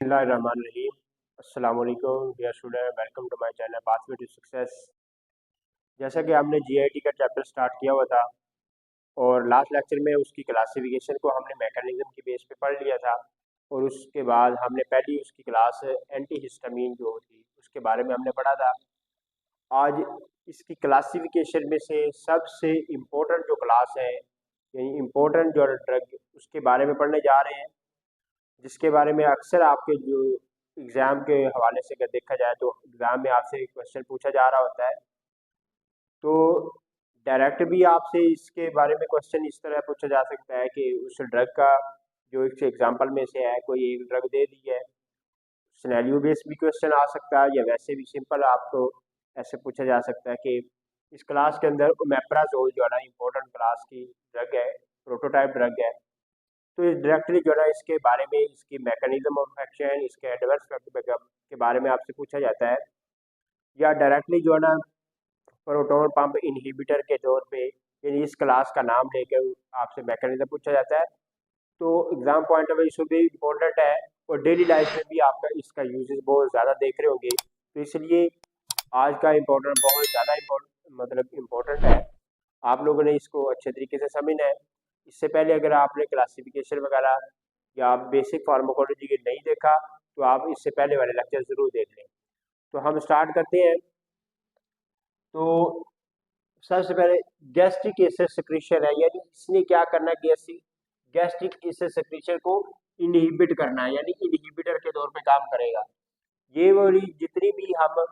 बिस्मिल्लाहिर्रहमानिर्रहीम। अस्सलाम वालेकुम dear student, welcome to my channel pathway to success. जैसा कि हमने जीआईटी का चैप्टर स्टार्ट किया हुआ था और लास्ट लेक्चर में उसकी क्लासिफिकेशन को हमने मैकेनिज्म की बेस पे पढ़ लिया था और उसके बाद हमने पहली उसकी क्लास एंटी हिस्टामीन जो थी उसके बारे में हमने पढ़ा था। आज इसकी क्लासिफिकेशन में से सबसे इम्पोर्टेंट जो क्लास है यानी इम्पोर्टेंट जो ड्रग उसके बारे में पढ़ने जा रहे हैं, जिसके बारे में अक्सर आपके जो एग्ज़ाम के हवाले से अगर देखा जाए तो एग्ज़ाम में आपसे क्वेश्चन पूछा जा रहा होता है। तो डायरेक्ट भी आपसे इसके बारे में क्वेश्चन इस तरह पूछा जा सकता है कि उस ड्रग का जो एक एग्जांपल में से है, कोई एक ड्रग दे दी है, सिनेरियो बेस्ड भी क्वेश्चन आ सकता है या वैसे भी सिंपल आपको ऐसे पूछा जा सकता है कि इस क्लास के अंदर ओमेप्राजोल जो है ना इम्पोर्टेंट क्लास की ड्रग है, प्रोटोटाइप ड्रग है। तो इस डायरेक्टली जो है ना इसके बारे में, इसकी मैकेनिज्म ऑफ एक्शन, इसके एडवर्स के बारे में आपसे पूछा जाता है, या डायरेक्टली जो है ना प्रोटॉन पंप इनहिबिटर के तौर पे यानी इस क्लास का नाम लेकर आपसे मैकेनिज्म पूछा जाता है। तो एग्जाम पॉइंट ऑफ व्यू भी इम्पोर्टेंट है और डेली लाइफ में भी आपका इसका यूजेस बहुत ज़्यादा देख रहे होंगे। तो इसलिए आज का इम्पोर्टेंट बहुत ज़्यादा इम्पोर्टेंट है, आप लोगों ने इसको अच्छे तरीके से समझना है। इससे पहले अगर आपने क्लासिफिकेशन वगैरह या आप बेसिक फार्माकोलॉजी के नहीं देखा तो आप इससे पहले वाले लेक्चर ज़रूर देख लें। तो हम स्टार्ट करते हैं। तो सबसे पहले गैस्ट्रिक एसिड सिक्रीशन है, यानी इसने क्या करना है, गैस्ट्रिक एसिड सिक्रीशन को इनहिबिट करना है, यानी इनहिबिटर के तौर पे काम करेगा। ये वाली जितनी भी हम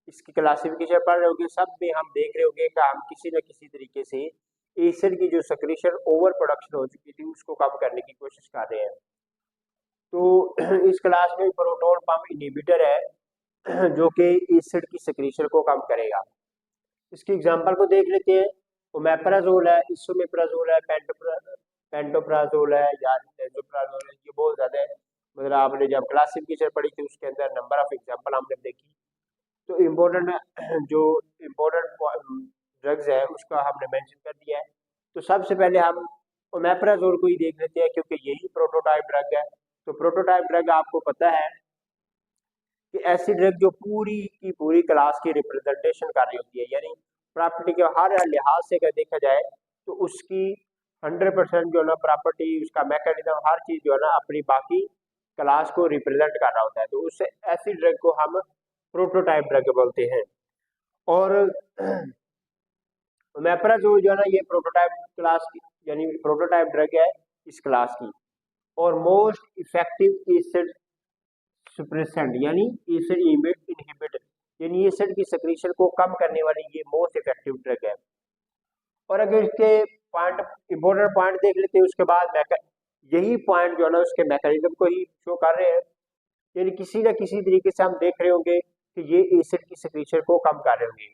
इसकी क्लासिफिकेशन पढ़ रहे होंगे सब में हम देख रहे होंगे कि हम किसी न किसी तरीके से एसिड की जो सिक्रीशन ओवर प्रोडक्शन हो चुकी थी उसको कम करने की कोशिश कर रहे हैं। तो इस क्लास में प्रोटॉन पंप इनहिबिटर है जो कि एसिड की सिक्रीशन को कम करेगा। इसकी एग्जांपल को देख लेते हैं। ओमेप्राजोल है, इसोमेप्राजोल है, पेंटोप्राजोल है या लेंसोप्राजोल है। ये बहुत ज़्यादा मतलब आपने जब क्लासिफिकेशन पढ़ी थी उसके अंदर नंबर ऑफ एग्जांपल हमने देखी। तो इम्पोर्टेंट जो इम्पोर्टेंट ड्रग्स है उसका हमने मेंशन कर दिया है। तो सबसे पहले हम ओमेप्राजोल को ही देख लेते हैं क्योंकि यही प्रोटोटाइप ड्रग है। तो प्रोटोटाइप ड्रग आपको पता है कि ऐसी ड्रग जो पूरी की पूरी क्लास की रिप्रेजेंटेशन कर रही होती है, यानी प्रॉपर्टी के हर लिहाज से अगर देखा जाए तो उसकी 100% जो है ना प्रॉपर्टी, उसका मैकेनिज्म, हर चीज़ जो है ना अपनी बाकी क्लास को रिप्रेजेंट कर रहा होता है। तो उससे ऐसी ड्रग को हम प्रोटोटाइप ड्रग बोलते हैं। और ओमेप्राजोल जो है ना ये प्रोटोटाइप क्लास की यानी प्रोटोटाइप ड्रग है इस क्लास की, और मोस्ट इफेक्टिव एसिड सुप्रेसेंट यानी एसिड इनहिबिटर यानी एसिड की सिक्रीशन को कम करने वाली ये मोस्ट इफेक्टिव ड्रग है। और अगर इसके पॉइंट इंपॉर्टेंट पॉइंट देख लेते हैं उसके बाद यही पॉइंट जो है ना उसके मैकेनिज्म को ही शो कर रहे हैं, यानी किसी न किसी तरीके से हम देख रहे होंगे कि ये एसिड की सिक्रीशन को कम कर रहे होंगे।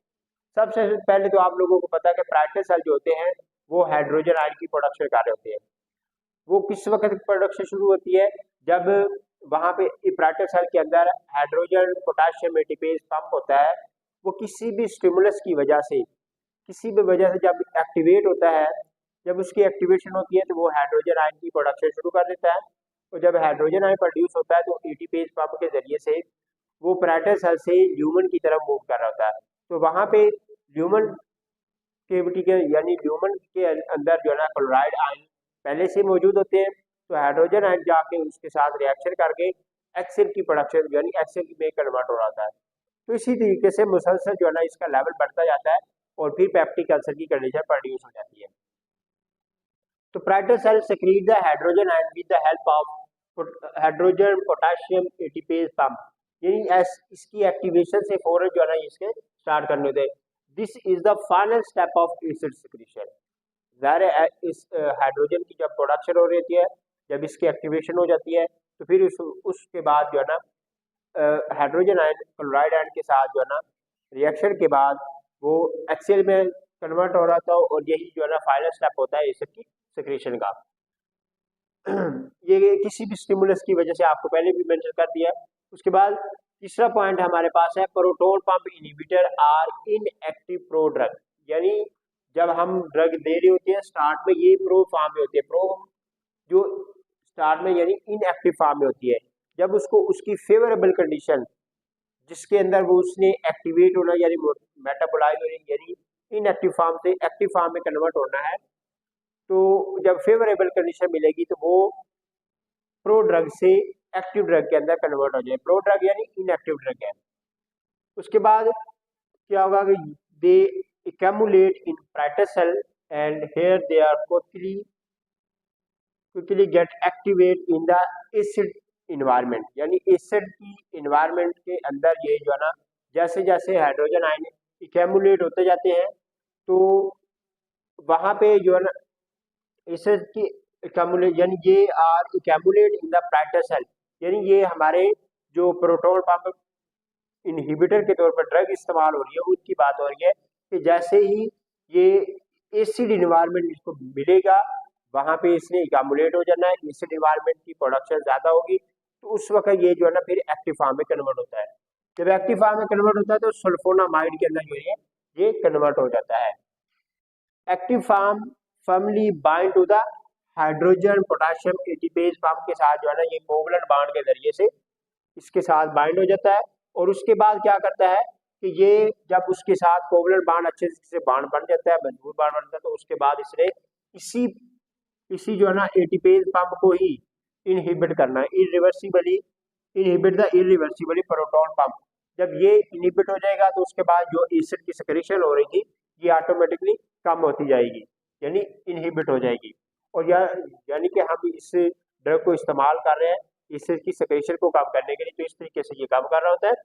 सबसे पहले तो आप लोगों को पता है कि पार्टिकल सेल जो होते हैं वो हाइड्रोजन आयन की प्रोडक्शन कर रहे होते हैं। वो किस वक्त प्रोडक्शन शुरू होती है, जब वहां पे पार्टिकल सेल के अंदर हाइड्रोजन पोटेशियम एटीपेज पंप होता है। वो किसी भी स्टिमुलस की वजह से, किसी भी वजह से जब एक्टिवेट होता है, जब उसकी एक्टिवेशन होती है तो वो हाइड्रोजन आयन की प्रोडक्शन शुरू कर देता है। और जब हाइड्रोजन आयन प्रोड्यूस होता है तो एटीपेज पंप के जरिए से वो पार्टिकल सेल से ल्यूमन की तरफ मूव कर रहा होता है। तो वहां पे ल्यूमन केविटी के यानी ल्यूमन के अंदर जो है ना क्लोराइड आयन पहले से मौजूद होते हैं। तो हाइड्रोजन आयन जाके उसके साथ रिएक्शन करके एक्सिल की प्रोडक्शन यानी एक्सिल में कन्वर्ट हो रहा है। तो इसी तरीके से मुसलसल जो है ना इसका लेवल बढ़ता जाता है और फिर पेप्टिक अल्सर की कंडीशन प्रोड्यूस हो जाती है। तो particle cell secrete the hydrogen ion with the help of hydrogen potassium ATPase pump, यानी इसकी एक्टिवेशन से फौरन जो है ना इसके स्टार्ट करने होते हैं। This is the final step of acid secretion. ज़ाहिर है इस हाइड्रोजन की जब प्रोडक्शन हो रही है, जब इसकी एक्टिवेशन हो जाती है तो फिर उसके बाद जो है ना हाइड्रोजन आयन क्लोराइड आयन के साथ जो है ना रिएक्शन के बाद वो एक्सेल में कन्वर्ट हो रहा था, और यही जो है ना फाइनल स्टेप होता है एसिड की सिक्रीशन का। ये किसी भी स्टिमुलस की वजह से आपको पहले भी मेंशन कर दिया है। उसके बाद तीसरा पॉइंट हमारे पास है proton pump inhibitor are inactive prodrug, यानी जब हम ड्रग दे रही होती है स्टार्ट में ये प्रो फॉर्म में होती है, प्रो जो स्टार्ट में यानी इनएक्टिव फॉर्म में होती है। जब उसको उसकी फेवरेबल कंडीशन जिसके अंदर वो उसने एक्टिवेट होना यानी मेटाबोलाइज होना यानी इनएक्टिव फॉर्म से एक्टिव फॉर्म में कन्वर्ट होना है, तो जब फेवरेबल कंडीशन मिलेगी तो वो प्रो ड्रग से एक्टिव ड्रग के अंदर कन्वर्ट हो जाए। प्रो ड्रग यानी इनएक्टिव ड्रग है। उसके बाद क्या होगा कि दे accumulate in parietal cell and here they are quickly get activate in the acid environment, यानी एसिड की इन्वायरमेंट के अंदर ये जो है ना जैसे जैसे हाइड्रोजन आयन accumulate होते जाते हैं तो वहां पे जो है ना एसिड की accumulate यानी ये are accumulate in the parietal cell, यानी ये हमारे जो प्रोटॉन पंप इनहिबिटर के तौर पर ड्रग इस्तेमाल हो रही है उसकी बात हो रही है कि जैसे ही ये एसिड इन्वायरमेंट इसको मिलेगा वहां पे इसने इकामुलेट हो जाना है, एसिड इन्वायरमेंट की प्रोडक्शन ज्यादा होगी तो उस वक्त ये जो है ना फिर एक्टिव फॉर्म में कन्वर्ट होता है। जब एक्टिव फॉर्म में कन्वर्ट होता है तो सल्फोनामाइड के अंदर जो है ये कन्वर्ट हो जाता है। Active form firmly bind to the hydrogen potassium ATPase form के साथ जो है ना ये कोवलेंट बॉन्ड के जरिए से इसके साथ बाइंड हो जाता है और उसके बाद क्या करता है कि ये जब उसके साथ कोवलेंट बॉन्ड अच्छे से बॉन्ड बन जाता है, मजबूत बॉन्ड बनता है, तो उसके बाद इसने इसी जो है ना एटीपेज पंप को ही इनहिबिट करना है, irreversibly inhibit the irreversibly proton pump. जब ये इनहिबिट हो जाएगा तो उसके बाद जो एसिड की सेक्रेशन हो रही थी ये ऑटोमेटिकली कम होती जाएगी यानी इनहिबिट हो जाएगी। और यानी कि हम इस ड्रग को इस्तेमाल कर रहे हैं एसिड की सेक्रेशन को कम करने के लिए, तो इस तरीके से ये काम कर रहा होता है।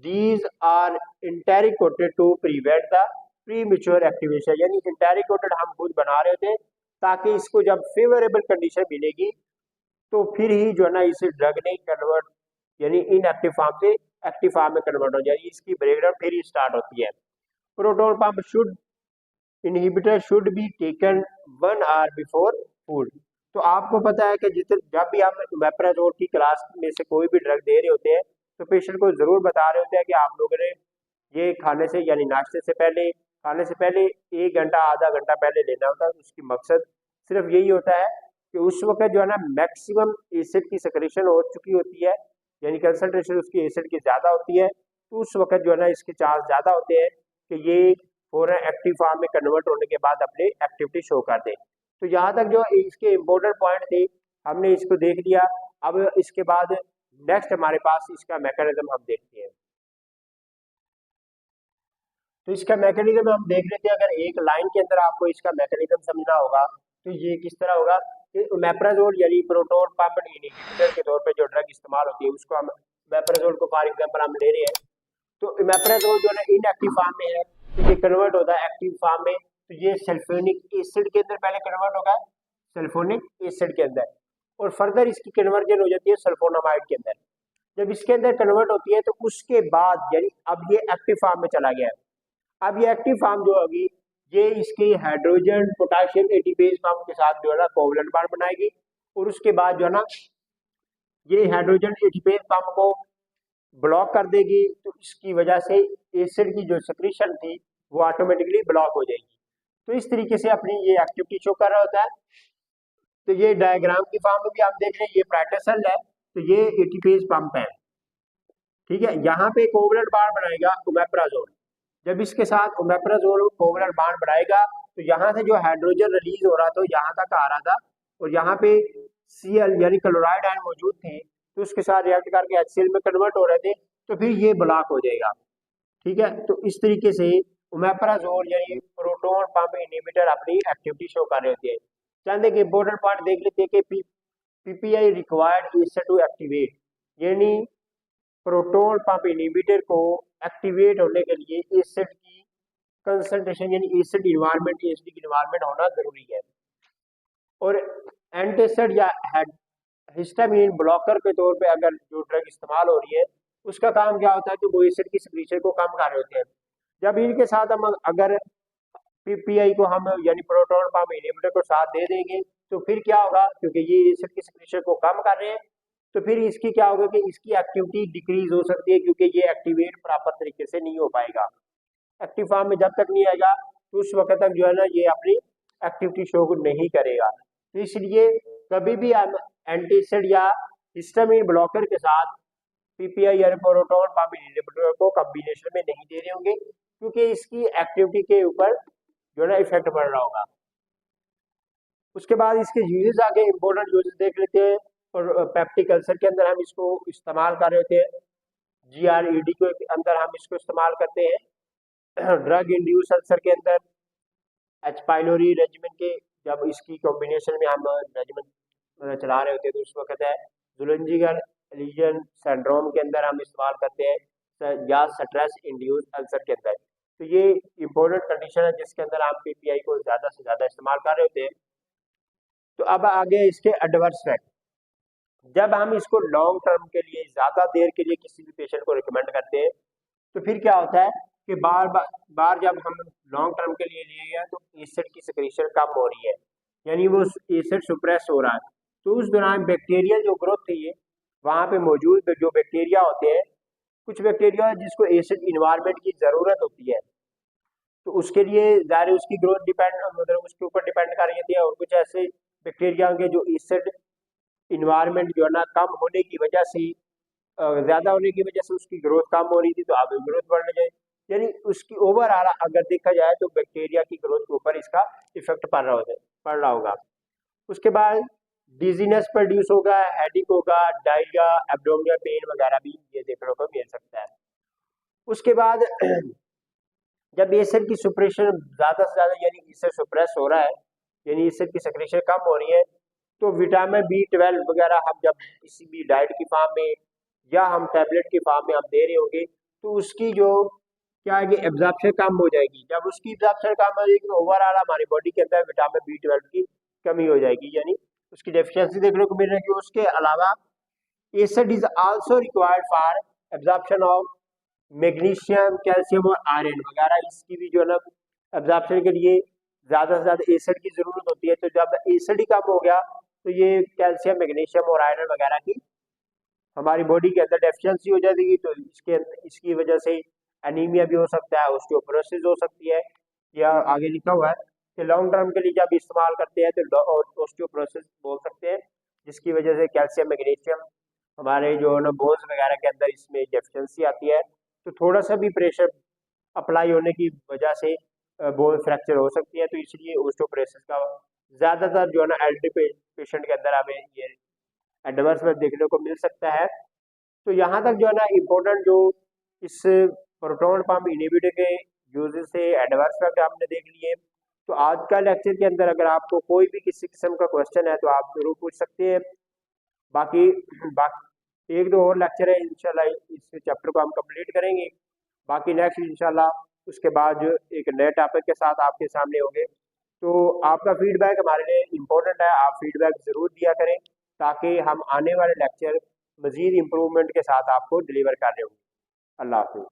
These are enteric-coated to prevent the premature activation, यानी enteric-coated हम खुद बना रहे होते हैं ताकि इसको जब फेवरेबल कंडीशन मिलेगी तो फिर ही जो है ना इस ड्रग ने कन्वर्ट यानी इनएक्टिव फॉर्म से एक्टिव फॉर्म में कन्वर्ट हो जाएगी, इसकी ब्रेकडाउन फिर ही स्टार्ट होती है। Proton pump should inhibitor should be taken 1 hour before food. तो आपको पता है कि जब भी हम मेप्राजोल की क्लास में से कोई भी ड्रग दे रहे होते हैं तो पेशेंट को जरूर बता रहे होते हैं कि आप लोगों ने ये खाने से यानी नाश्ते से पहले खाने से पहले 1 घंटा आधा घंटा पहले लेना होता है। उसकी मकसद सिर्फ यही होता है कि उस वक्त जो है ना मैक्सिमम एसिड की सेक्रेशन हो चुकी होती है यानी कंसंट्रेशन उसकी एसिड की ज़्यादा होती है, तो उस वक्त जो है ना इसके चांस ज़्यादा होते हैं कि ये फौरन एक्टिव फॉर्म में कन्वर्ट होने के बाद अपनी एक्टिविटी शो कर दे। तो यहाँ तक जो इसके इम्पोर्टेंट पॉइंट थे हमने इसको देख लिया। अब इसके बाद नेक्स्ट हमारे पास इसका मैकेनिज्म हम देखते हैं। तो इसका मैकेनिज्म हम देख लेते हैं। अगर एक लाइन के अंदर आपको इसका मैकेनिज्म समझना होगा तो ये किस तरह होगा कि मेप्राजोल यानी प्रोटॉन पंप इनहिबिटर के तौर पे जो ड्रग इस्तेमाल होती है उसको हम मेप्राजोल को फॉर एग्जांपल हम ले रहे हैं, तो मेप्राजोल जो है इनएक्टिव फॉर्म में है तो ये कन्वर्ट होता है एक्टिव फॉर्म में, तो ये सल्फोनिक एसिड के अंदर पहले कन्वर्ट होगा सल्फोनिक एसिड के अंदर और फर्दर इसकी कन्वर्जन हो जाती है सल्फोनामाइड के अंदर। जब इसके अंदर कन्वर्ट होती है तो उसके बाद यानी अब ये एक्टिव फॉर्म में चला गया है। अब ये एक्टिव फॉर्म जो होगी ये इसके हाइड्रोजन पोटेशियम एटीपेज फॉर्म के साथ जो है ना कोवलेंट बॉन्ड बनाएगी और उसके बाद जो है ना ये हाइड्रोजन एटीपेज फॉर्म को ब्लॉक कर देगी, तो इसकी वजह से एसिड की जो सेक्रेशन थी वो ऑटोमेटिकली ब्लॉक हो जाएगी। तो इस तरीके से अपनी ये एक्टिविटी शो कर रहा होता है। तो ये डायग्राम की फॉर्म में भी आप देख रहे हैं ये प्राइटर सेल है, तो ये एटीपेज पंप है, ठीक है। यहाँ पे कोवलेंट बॉन्ड बनाएगा ओमेप्राजोल। जब इसके साथ ओमेप्राजोल कोवलेंट बॉन्ड बनाएगा तो यहाँ से जो हाइड्रोजन रिलीज हो रहा था यहाँ तक आ रहा था और यहाँ पे Cl यानी क्लोराइड आयन मौजूद थे तो उसके साथ रिएक्ट करके HCl में कन्वर्ट हो रहे थे, तो फिर ये ब्लॉक हो जाएगा, ठीक है। तो इस तरीके से ओमेप्राजोल यानी प्रोटॉन पंप इनहिबिटर अपनी एक्टिविटी शो कर रहे होते हैं। चाहते कि इंपॉर्टेंट पार्ट देख लेते हैं कि PPI required acid to activate, यानी प्रोटॉन पंप इनहिबिटर को एक्टिवेट होने के लिए एसिड की कंसंट्रेशन यानी एसिड इन्वायरमेंट एसिडिक इन्वायरमेंट होना जरूरी है। और एंटासिड या हिस्टामिन ब्लॉकर के तौर पे अगर जो ड्रग इस्तेमाल हो रही है उसका काम क्या होता है कि वो एसिड की सिक्रीशन को कम कर रहे होते हैं। जब इनके साथ हम अगर पीपीआई को हम यानी प्रोटॉन पंप इनहिबिटर को साथ दे देंगे तो फिर क्या होगा, क्योंकि ये एसिड की सिक्रीशन को कम कर रहे हैं तो फिर इसकी क्या होगा कि इसकी एक्टिविटी डिक्रीज हो सकती है क्योंकि ये एक्टिवेट प्रॉपर तरीके से नहीं हो पाएगा। एक्टिव फॉर्म में जब तक नहीं आएगा तो उस वक्त तक जो है ना ये अपनी एक्टिविटी शो नहीं करेगा। तो इसलिए कभी भी हम एंटीसिड या हिस्टामिन ब्लॉकर के साथ पीपीआई या प्रोटॉन पंप इनहिबिटर को कॉम्बिनेशन में नहीं दे रहे होंगे, क्योंकि इसकी एक्टिविटी के ऊपर जो है ना इफेक्ट पड़ रहा होगा। उसके बाद इसके यूजेस आगे इंपॉर्टेंट यूजेस देख लेते हैं। और पेप्टिक अल्सर के अंदर हम इसको इस्तेमाल कर रहे होते हैं, जीआरईडी के अंदर हम इसको इस्तेमाल करते हैं, ड्रग इंड्यूस अल्सर के अंदर, एच पाइलोरी रेजिमेंट के जब इसकी कॉम्बिनेशन में हम रेजिमेंट चला रहे होते हैं तो उस वक्त है जुलेंजिगर लीजन सिंड्रोम के अंदर हम इस्तेमाल करते हैं, या स्ट्रेस इंड्यूस अल्सर के अंदर। तो ये इंपॉर्टेंट कंडीशन है जिसके अंदर हम पीपीआई को ज़्यादा से ज़्यादा इस्तेमाल कर रहे होते हैं। तो अब आगे इसके एडवर्स इफेक्ट। जब हम इसको लॉन्ग टर्म के लिए ज़्यादा देर के लिए किसी भी पेशेंट को रिकमेंड करते हैं तो फिर क्या होता है कि बार जब हम लॉन्ग टर्म के लिए लिए हैं तो एसिड की सिक्रीशन कम हो रही है, यानी वो एसिड सुप्रेस हो रहा है। तो उस दौरान बैक्टीरियल जो ग्रोथ थी है वहाँ पे मौजूद जो बैक्टीरिया होते हैं, कुछ बैक्टीरिया जिसको एसिड इन्वायरमेंट की ज़रूरत होती है, तो उसके लिए ज़ाहिर उसकी ग्रोथ डिपेंड मतलब उसके ऊपर डिपेंड कर रही है। और कुछ ऐसे बैक्टीरिया के जो एसिड इन्वायरमेंट जो है ना कम होने की वजह से, ज़्यादा होने की वजह से उसकी ग्रोथ कम हो रही थी, तो अब ग्रोथ बढ़ने जाए, यानी उसकी ओवरऑल अगर देखा जाए तो बैक्टीरिया की ग्रोथ के ऊपर इसका इफेक्ट पड़ रहा होगा। उसके बाद डिजीनेस प्रोड्यूस होगा, हेडिक होगा, डायरिया, एब्डोमिनल पेन वगैरह भी ये देखने को मिल सकता है। उसके बाद जब एसिड की सुप्रेशन ज़्यादा से ज़्यादा यानी एसिड सुप्रेस हो रहा है, यानी एसिड की सेक्रेशन कम हो रही है, तो विटामिन B12 वगैरह हम जब किसी भी डाइट की फॉर्म में या हम टैबलेट की फॉर्म में हम दे रहे होंगे तो उसकी जो क्या है कि एब्जॉर्प्शन कम हो जाएगी। जब उसकी एब्जॉर्प्शन कम हो जाएगी तो ओवरऑल हमारी बॉडी के अंदर विटामिन B12 की कमी हो जाएगी, यानी उसकी डेफिशिएंसी देखने को मिल रही है। उसके अलावा acid is also required for absorption of magnesium, calcium और आयरन वगैरह। इसकी भी जो है ना एब्जॉर्प्शन के लिए ज़्यादा से ज़्यादा एसिड की ज़रूरत होती है। तो जब एसिड ही कम हो गया तो ये कैल्शियम, मैग्नीशियम और आयरन वगैरह की हमारी बॉडी के अंदर डेफिशिएंसी हो जाएगी। तो इसकी वजह से एनीमिया भी हो सकता है, ऑस्टियोपोरोसिस हो सकती है, या आगे लिखा हुआ है कि लॉन्ग टर्म के लिए जब इस्तेमाल करते हैं तो ऑस्टियोपोरोसिस बोल सकते हैं, जिसकी वजह से कैल्शियम, मैग्नीशियम हमारे जो है ना बोन्स वगैरह के अंदर इसमें डेफिशिएंसी आती है। तो थोड़ा सा भी प्रेशर अप्लाई होने की वजह से बोन फ्रैक्चर हो सकती है। तो इसलिए ऑस्टियोपोरोसिस का ज़्यादातर जो है ना एल्डरली पेशेंट के अंदर हमें ये एडवर्स में देखने को मिल सकता है। तो यहाँ तक जो है ना इम्पोर्टेंट जो इस प्रोटॉन पंप इनहिबिटर के यूजेस से एडवर्स इफेक्ट आपने देख लिए। तो आज का लेक्चर के अंदर अगर आपको कोई भी किसी किस्म का क्वेश्चन है तो आप जरूर पूछ सकते हैं। बाकी एक दो और लेक्चर है, इंशाल्लाह इस चैप्टर को हम कंप्लीट करेंगे। बाकी नेक्स्ट इंशाल्लाह उसके बाद जो एक नए टॉपिक के साथ आपके सामने होंगे। तो आपका फीडबैक हमारे लिए इम्पोर्टेंट है, आप फीडबैक ज़रूर दिया करें ताकि हम आने वाले लेक्चर मज़ीद इम्प्रूवमेंट के साथ आपको डिलीवर कर रहे होंगे। अल्लाह हाफिज़।